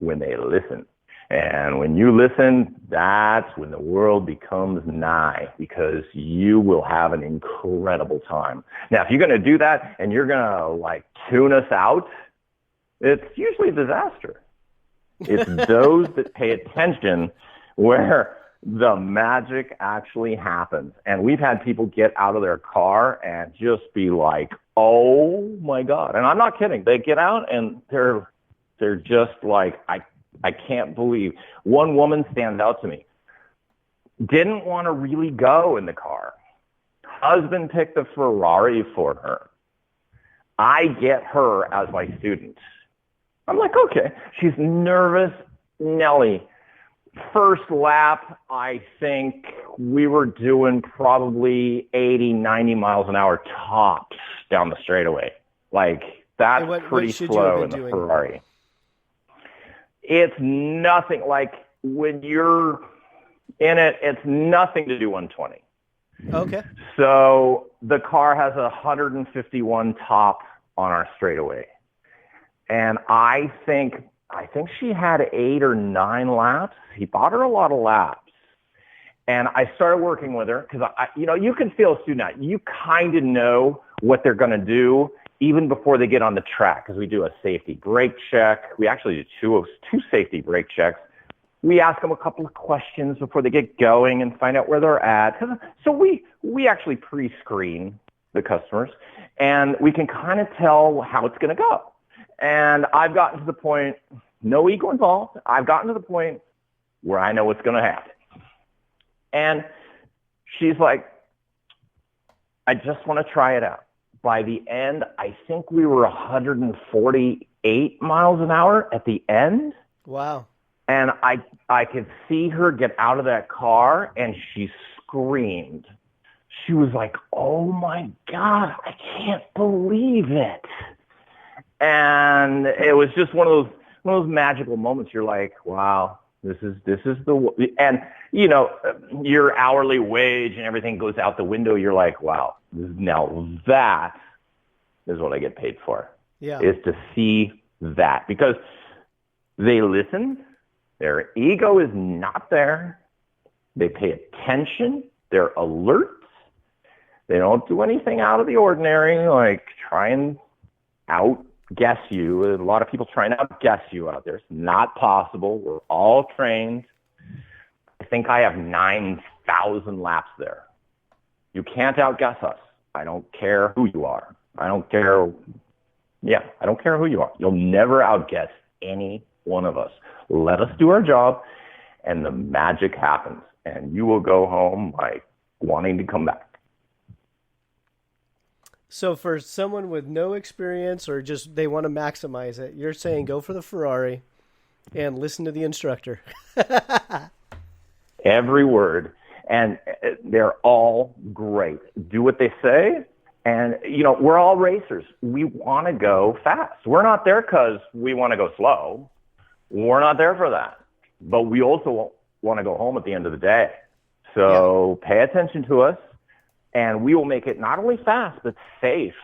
when they listen. And when you listen, that's when the world becomes nigh, because you will have an incredible time. Now, if you're going to do that and you're going to like tune us out, it's usually a disaster. It's those that pay attention where the magic actually happens. And we've had people get out of their car and just be like, oh my God. And I'm not kidding. They get out and they're just like, I can't believe. One woman stands out to me. Didn't want to really go in the car. Husband picked the Ferrari for her. I get her as my student. I'm like, okay. She's nervous, Nelly. First lap, I think we were doing probably 80, 90 miles an hour tops down the straightaway. Like, that's pretty slow in the Ferrari. It's nothing. Like, when you're in it, it's nothing to do 120. Okay. So the car has 151 top on our straightaway. And I think she had 8 or 9 laps. He bought her a lot of laps. And I started working with her because, you can feel a student out. You kind of know what they're going to do even before they get on the track, because we do a safety brake check. We actually do two safety brake checks. We ask them a couple of questions before they get going and find out where they're at. So we actually pre-screen the customers, and we can kind of tell how it's going to go. And I've gotten to the point, no ego involved, I've gotten to the point where I know what's going to happen. And she's like, I just want to try it out. By the end, I think we were 148 miles an hour at the end. Wow. And I could see her get out of that car, and she screamed. She was like, oh, my God, I can't believe it. And it was just one of those magical moments. You're like, wow, this is the, and your hourly wage and everything goes out the window. You're like, wow, now that is what I get paid for. Yeah. Is to see that, because they listen. Their ego is not there. They pay attention. They're alert. They don't do anything out of the ordinary, like try and outguess you. A lot of people trying to outguess you out there. It's not possible. We're all trained. I think I have 9,000 laps there. You can't outguess us. I don't care who you are. I don't care. Yeah, I don't care who you are. You'll never outguess any one of us. Let us do our job, and the magic happens, and you will go home like wanting to come back. So for someone with no experience or just they want to maximize it, you're saying go for the Ferrari and listen to the instructor. Every word. And they're all great. Do what they say. And, we're all racers. We want to go fast. We're not there because we want to go slow. We're not there for that. But we also want to go home at the end of the day. So Pay attention to us, and we will make it not only fast, but safe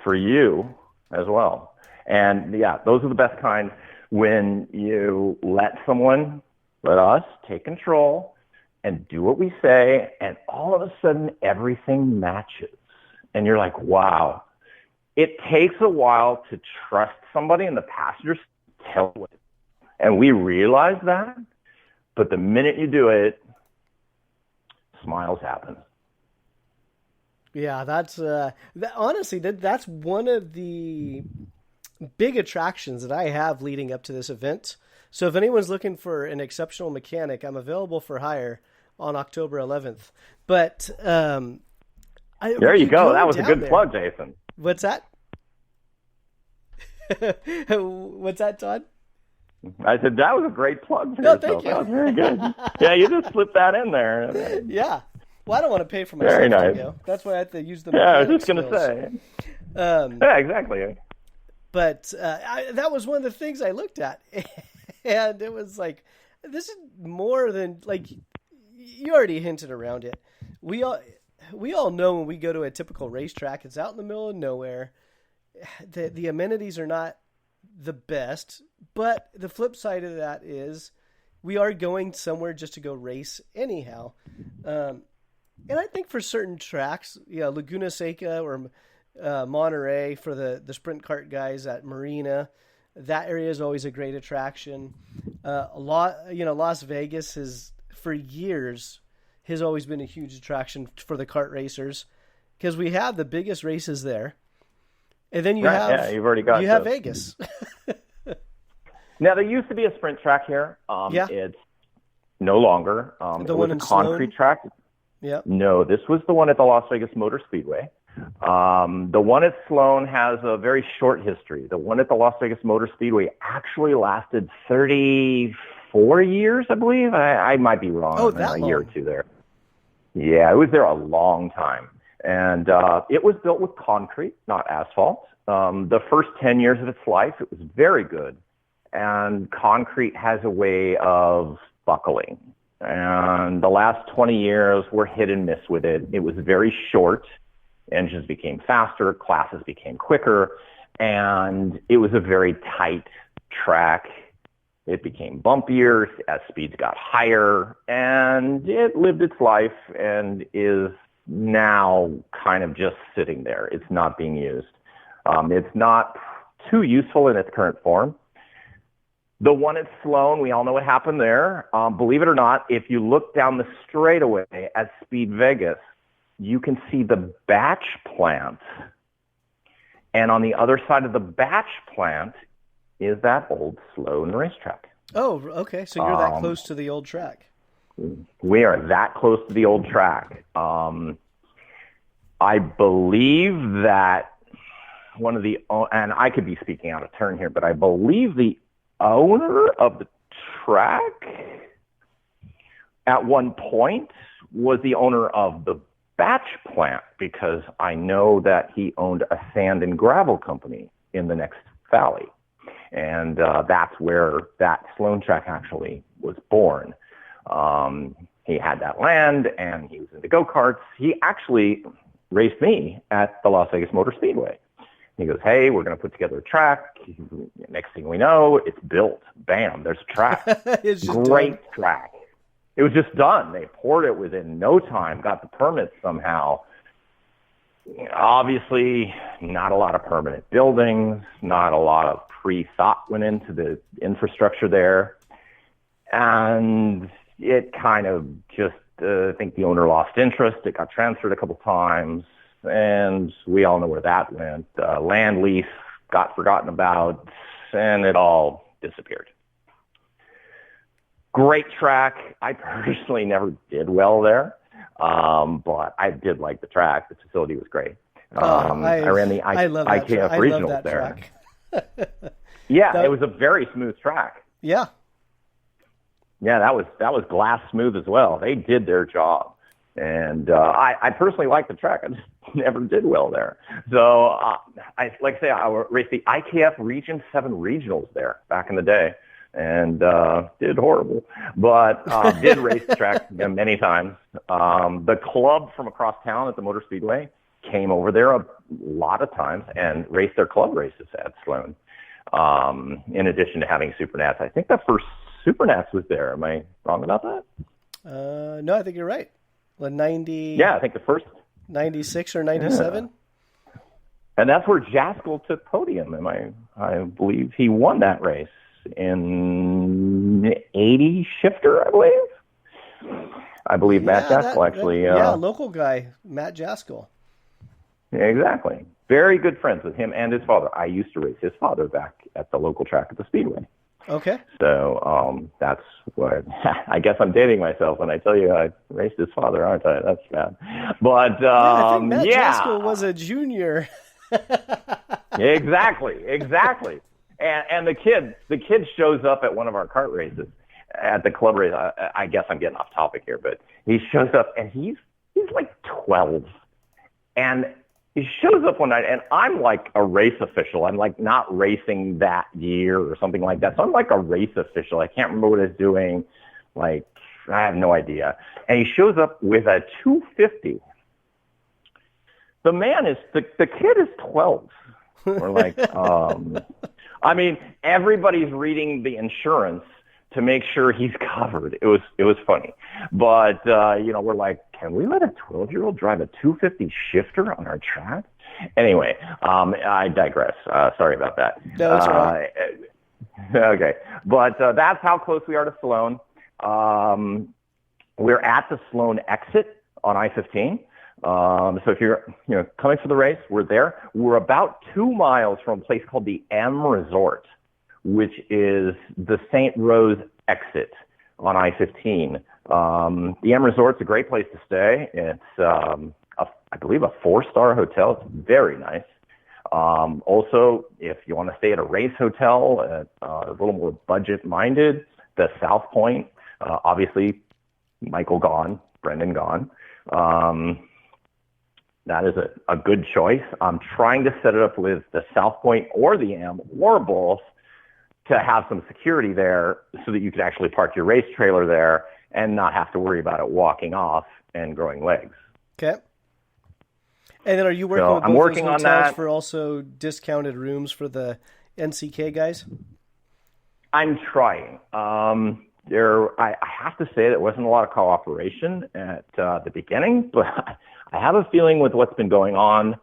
for you as well. And, those are the best kind, when you let us take control and do what we say, and all of a sudden everything matches. And you're like, wow. It takes a while to trust somebody, and the passengers tell it. And we realize that, but the minute you do it, smiles happen. Yeah, that's honestly, that's one of the big attractions that I have leading up to this event. So if anyone's looking for an exceptional mechanic, I'm available for hire on October 11th. But there you go. That was a good plug, Jason. What's that? What's that, Todd? I said that was a great plug for yourself. Thank you. That was very good. Yeah, you just slipped that in there. Yeah. Well, I don't want to pay for myself. Very nice. That's why I have to use the. Yeah, I was just going to say. Yeah, exactly. But that was one of the things I looked at, and it was like, this is more than, like, you already hinted around it. We all know when we go to a typical racetrack, it's out in the middle of nowhere. The amenities are not the best, but the flip side of that is we are going somewhere just to go race anyhow. And I think for certain tracks, Laguna Seca or Monterey for the sprint kart guys at Marina, that area is always a great attraction. Las Vegas for years has always been a huge attraction for the kart racers because we have the biggest races there. And then you've already got Vegas. Now, there used to be a sprint track here. It's no longer. The one in concrete track. Yeah. No, this was the one at the Las Vegas Motor Speedway. The one at Sloan has a very short history. The one at the Las Vegas Motor Speedway actually lasted 34 years, I believe. I might be wrong. Oh, that long. Year or two there. Yeah, it was there a long time. And it was built with concrete, not asphalt. The first 10 years of its life, it was very good. And concrete has a way of buckling. And the last 20 years were hit and miss with it. It was very short. Engines became faster, classes became quicker, and it was a very tight track. It became bumpier as speeds got higher, and it lived its life and is now kind of just sitting there. It's not being used. It's not too useful in its current form. The one at Sloan, we all know what happened there. Believe it or not, if you look down the straightaway at SpeedVegas, you can see the batch plant. And on the other side of the batch plant is that old Sloan racetrack. Oh, okay. So you're that close to the old track. We are that close to the old track. I believe that one of the, and I could be speaking out of turn here, but I believe the owner of the track at one point was the owner of the batch plant, because I know that he owned a sand and gravel company in the next valley. And that's where that Sloan track actually was born. He had that land and he was into go-karts. He actually raced me at the Las Vegas Motor Speedway. He goes, hey, we're going to put together a track. Next thing we know, it's built. Bam, there's a track. Great track. It was just done. They poured it within no time, got the permits somehow. Obviously, not a lot of permanent buildings, not a lot of pre-thought went into the infrastructure there. And it kind of just, I think the owner lost interest. It got transferred a couple times. And we all know where that went. Land lease got forgotten about, and it all disappeared. Great track. I personally never did well there, but I did like the track. The facility was great. I ran the IKF regionals there. Yeah, it was a very smooth track. Yeah. Yeah, that was glass smooth as well. They did their job. And I personally like the track. I just never did well there. So, I raced the IKF Region 7 regionals there back in the day, and did horrible. But did race the track many times. The club from across town at the Motor Speedway came over there a lot of times and raced their club races at Sloan, in addition to having Supernats. I think the first Supernats was there. Am I wrong about that? No, I think you're right. 90. Yeah, I think the first 96 or 97. Yeah. And that's where Jaskell took podium. And I believe he won that race in 80 shifter, I believe. I believe Matt Jaskell actually. Local guy, Matt Jaskell. Yeah, exactly. Very good friends with him and his father. I used to race his father back at the local track at the Speedway. Okay. So that's what I guess I'm dating myself when I tell you I raced his father, aren't I? That's bad. But I think Matt Jaskell was a junior. Exactly. And the kid shows up at one of our kart races at the club race. I guess I'm getting off topic here, but he shows up and he's like 12, and he shows up one night, and I'm like a race official. I'm like not racing that year or something like that. So I'm like a race official. I can't remember what he's doing. Like, I have no idea. And he shows up with a 250. The kid is 12. We're like, I mean, everybody's reading the insurance to make sure he's covered. It was funny. But, we're like, can we let a 12-year-old drive a 250 shifter on our track? Anyway, I digress. Sorry about that. No, it's all right. Okay. But that's how close we are to Sloan. We're at the Sloan exit on I-15. So if you're coming for the race, we're there. We're about 2 miles from a place called the M Resort, which is the St. Rose exit on I-15. The M Resort's a great place to stay. It's, I believe, a 4-star hotel. It's very nice. Also, if you want to stay at a race hotel, a little more budget-minded, the South Point, obviously, Michael gone, Brendan gone. That is a good choice. I'm trying to set it up with the South Point or the M or both to have some security there so that you could actually park your race trailer there and not have to worry about it walking off and growing legs. Okay. And then are you working with both those hotels for also discounted rooms for the NCK guys? I'm trying. I have to say there wasn't a lot of cooperation at the beginning, but I have a feeling with what's been going on,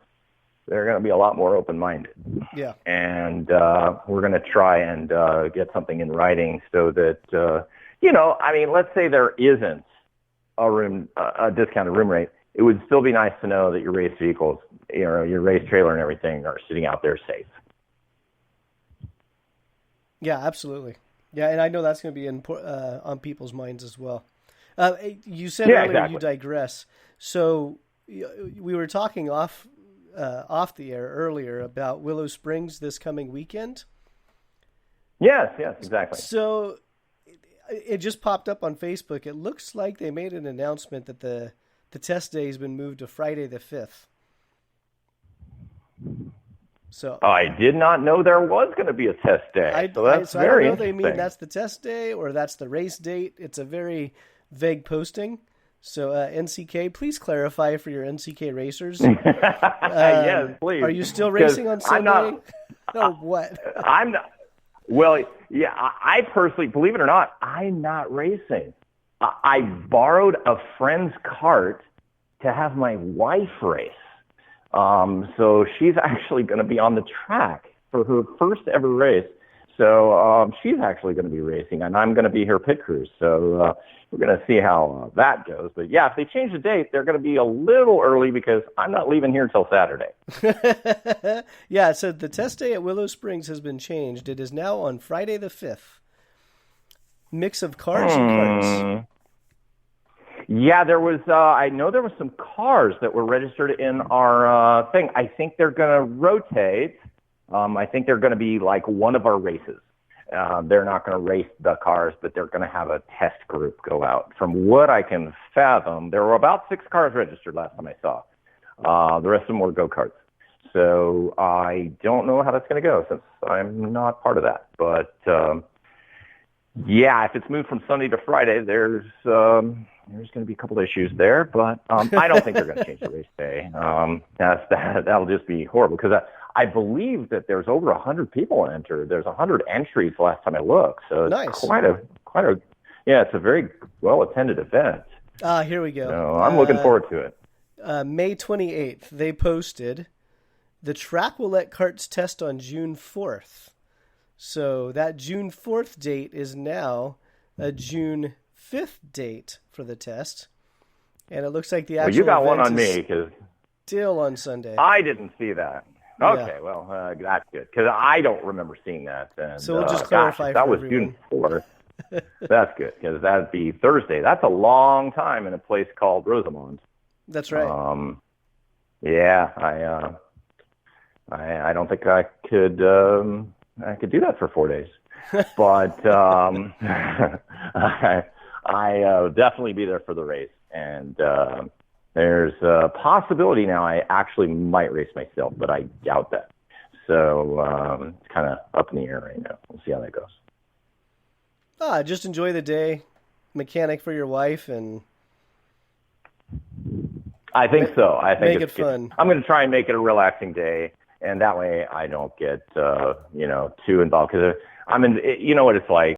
they're going to be a lot more open-minded. Yeah. And we're going to try and get something in writing so that, let's say there isn't a discounted room rate. It would still be nice to know that your race vehicles, your race trailer and everything are sitting out there safe. Yeah, absolutely. Yeah, and I know that's going to be on people's minds as well. You said earlier exactly. You digress. So we were talking off the air earlier about Willow Springs this coming weekend. Yes, exactly. So it just popped up on Facebook. It looks like they made an announcement that the test day has been moved to Friday the 5th. So I did not know there was going to be a test day. I don't know if they mean that's the test day or that's the race date. It's a very vague posting. So NCK, please clarify for your NCK racers. Yes, please. Are you still racing on Sunday? Or what? I'm not. Well, yeah, I personally, believe it or not, I'm not racing. I borrowed a friend's cart to have my wife race. So she's actually going to be on the track for her first ever race. So she's actually going to be racing, and I'm going to be her pit crew. So we're going to see how that goes. But, yeah, if they change the date, they're going to be a little early because I'm not leaving here until Saturday. Yeah, so the test day at Willow Springs has been changed. It is now on Friday the 5th. Mix of cars and carts. Yeah, there was. I know there was some cars that were registered in our thing. I think they're going to rotate. I think they're going to be like one of our races. They're not going to race the cars, but they're going to have a test group go out. From what I can fathom, there were about 6 cars registered last time I saw. The rest of them were go-karts. So I don't know how that's going to go since I'm not part of that. But yeah, if it's moved from Sunday to Friday, there's going to be a couple issues there, but I don't think they're going to change the race day. That'll just be horrible because I believe that there's over 100 people entered. There's 100 entries last time I looked, so it's nice. quite a it's a very well attended event. Here we go. So I'm looking forward to it. May 28th, they posted the track will let carts test on June 4th. So that June 4th date is now a June 5th date for the test, and it looks like the actual you got one on me because still on Sunday. I didn't see that. Okay, yeah. Well, that's good because I don't remember seeing that. And, so we'll just clarify. That was everyone. June 4th. That's good because that'd be Thursday. That's a long time in a place called Rosamond. That's right. Yeah, I don't think I could do that for 4 days, but I'll definitely be there for the race. And there's a possibility now I actually might race myself, but I doubt that. So it's kind of up in the air right now. We'll see how that goes. Just enjoy the day, mechanic for your wife, and I think so. I think it's fun. I'm going to try and make it a relaxing day. And that way I don't get, too involved, because you know what it's like.